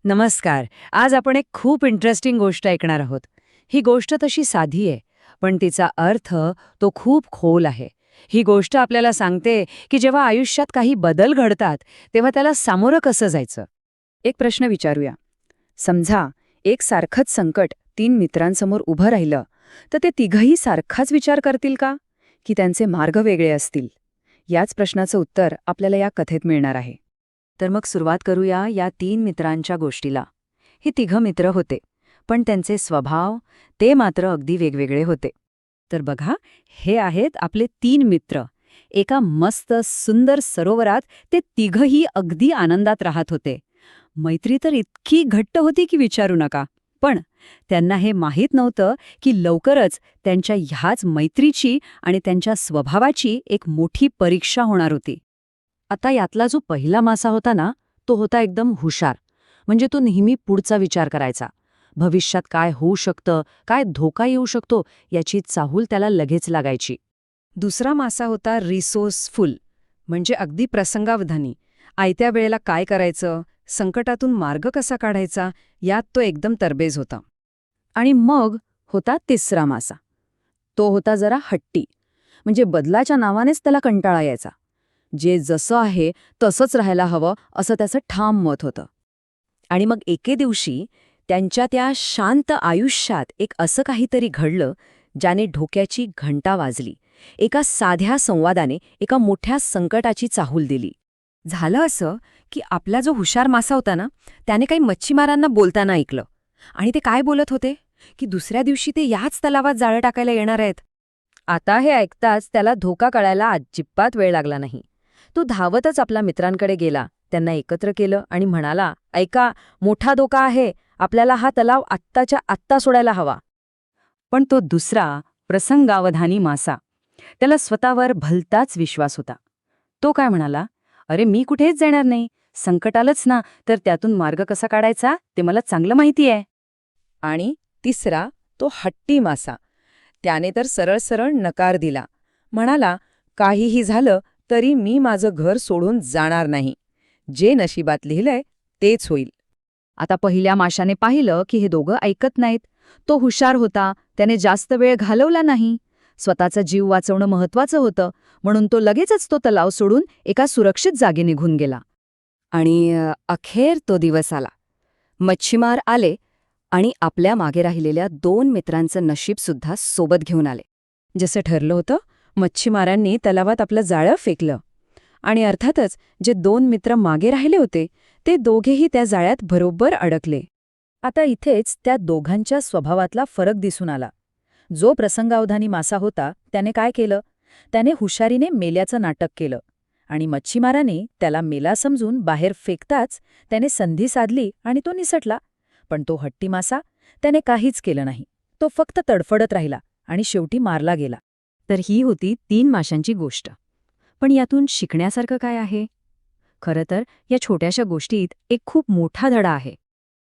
नमस्कार. आज आपण एक खूप इंटरेस्टिंग गोष्ट ऐकणार आहोत. ही गोष्ट तशी साधी आहे, पण तिचा अर्थ तो खूप खोल आहे. ही गोष्ट आपल्याला सांगते की जेव्हा आयुष्यात काही बदल घडतात, तेव्हा त्याला सामोरं कसं जायचं. एक प्रश्न विचारूया. समजा एक सारखंच संकट 3 मित्रांसमोर उभं राहिलं, तर ते तिघही सारखाच विचार करतील का? की त्यांचे मार्ग वेगळे असतील? याच प्रश्नाचं उत्तर आपल्याला या कथेत मिळणार आहे. तर मग सुरुवात करूया या 3 मित्रांच्या गोष्टीला. ही तिघं मित्र होते, पण त्यांचे स्वभाव ते मात्र अगदी वेगवेगळे होते. तर बघा, हे आहेत आपले 3 मित्र. एका मस्त सुंदर सरोवरात ते तिघही अगदी आनंदात राहत होते. मैत्री तर इतकी घट्ट होती की विचारू नका. पण त्यांना हे माहीत नव्हतं की लवकरच त्यांच्या ह्याच मैत्रीची आणि त्यांच्या स्वभावाची एक मोठी परीक्षा होणार होती. आता यातला जो पहिला मासा होता ना, तो होता एकदम हुशार. म्हणजे तो नेहमी पुढचा विचार करायचा. भविष्यात काय होऊ शकतं, काय धोका येऊ शकतो, याची चाहूल त्याला लगेच लागायची. दुसरा मासा होता रिसोर्सफुल, म्हणजे अगदी प्रसंगावधानी. आयत्या वेळेला काय करायचं, संकटातून मार्ग कसा काढायचा, यात तो एकदम तरबेज होता. आणि मग होता तिसरा मासा. तो होता जरा हट्टी. म्हणजे बदलाच्या नावानेच त्याला कंटाळा यायचा. जे जसं आहे तसंच राहायला हवं असं त्याचं ठाम मत होतं. आणि मग एके दिवशी त्यांच्या त्या शांत आयुष्यात एक असं काहीतरी घडलं, ज्याने ढोक्याची घंटा वाजली. एका साध्या संवादाने एका मोठ्या संकटाची चाहूल दिली. झालं असं की आपला जो हुशार मासा होता ना, त्याने काही मच्छीमारांना बोलताना ऐकलं. आणि ते काय बोलत होते की दुसऱ्या दिवशी ते याच तलावात जाळं टाकायला येणार आहेत. आता हे ऐकताच त्याला धोका कळायला अजिबात वेळ लागला नाही. तो धावतच आपल्या मित्रांकडे गेला, त्यांना एकत्र केलं आणि म्हणाला, ऐका, मोठा धोका आहे, आपल्याला हा तलाव आत्ताच्या आत्ता सोडायला हवा. पण तो दुसरा प्रसंगावधानी मासा, त्याला स्वतःवर भलताच विश्वास होता. तो काय म्हणाला, अरे मी कुठेच जाणार नाही, संकट आलंच ना, तर त्यातून मार्ग कसा काढायचा ते मला चांगलं माहिती आहे. आणि तिसरा, तो हट्टी मासा. त्याने तर सरळ सरळ नकार दिला. म्हणाला, काहीही झालं तरी मी माझं घर सोडून जाणार नाही. जे नशिबात लिहिलंय तेच होईल. आता पहिल्या माशाने पाहिलं की हे दोघं ऐकत नाहीत. तो हुशार होता, त्याने जास्त वेळ घालवला नाही. स्वतःचा जीव वाचवणं महत्वाचं होतं, म्हणून तो लगेचच तो तलाव सोडून एका सुरक्षित जागी निघून गेला. आणि अखेर तो दिवस आला. मच्छीमार आले आणि आपल्या मागे राहिलेल्या 2 मित्रांचं नशीबसुद्धा सोबत घेऊन आले. जसं ठरलं होतं, मच्छीमारांनी तलावात आपलं जाळं फेकलं. आणि अर्थातच जे 2 मित्र मागे राहिले होते, ते दोघेही त्या जाळ्यात बरोबर अडकले. आता इथेच त्या दोघांच्या स्वभावातला फरक दिसून आला. जो प्रसंगावधानी मासा होता त्याने काय केलं, त्याने हुशारीने मेल्याचं नाटक केलं. आणि मच्छीमाराने त्याला मेला समजून बाहेर फेकताच त्याने संधी साधली आणि तो निसटला. पण तो हट्टी मासा, त्याने काहीच केलं नाही. तो फक्त तडफडत राहिला आणि शेवटी मारला गेला. तर ही होती 3 माशांची गोष्ट. पण यातून शिकण्यासारखं काय आहे? खरं तर या छोट्याशा गोष्टीत एक खूप मोठा धडा आहे.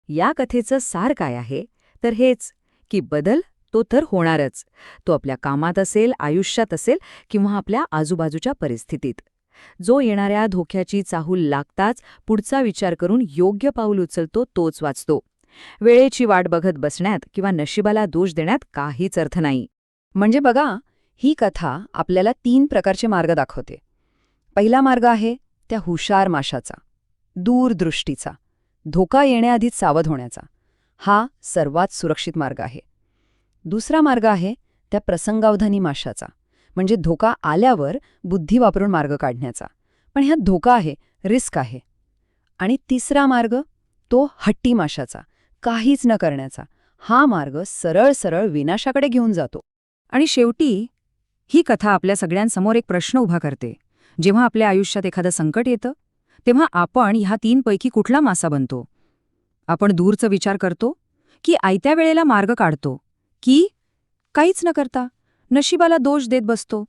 या कथेचं सार काय आहे, तर हेच की बदल तो तर होणारच. तो आपल्या कामात असेल, आयुष्यात असेल किंवा आपल्या आजूबाजूच्या परिस्थितीत. जो येणाऱ्या धोक्याची चाहूल लागताच पुढचा विचार करून योग्य पाऊल उचलतो तोच वाचतो. वेळेची वाट बघत बसण्यात किंवा नशिबाला दोष देण्यात काहीच अर्थ नाही. म्हणजे बघा, ही कथा आपल्याला 3 प्रकारचे मार्ग दाखवते. पहिला मार्ग आहे त्या हुशार माशाचा, दूरदृष्टीचा, धोका येण्याआधीच सावध होण्याचा. हा सर्वात सुरक्षित मार्ग आहे. दुसरा मार्ग आहे त्या प्रसंगावधानी माशाचा, म्हणजे धोका आल्यावर बुद्धी वापरून मार्ग काढण्याचा. पण ह्यात धोका आहे, रिस्क आहे. आणि तिसरा मार्ग, तो हट्टी माशाचा, काहीच न करण्याचा. हा मार्ग सरळ सरळ विनाशाकडे घेऊन जातो. आणि शेवटी ही कथा आपल्या सगळ्यांसमोर एक प्रश्न उभा करते. जेव्हा आपल्या आयुष्यात एखादं संकट येतं, तेव्हा आपण ह्या 3 पैकी कुठला मासा बनतो? आपण दूरचा विचार करतो, की आयत्या वेळेला मार्ग काढतो, की काहीच न करता नशिबाला दोष देत बसतो?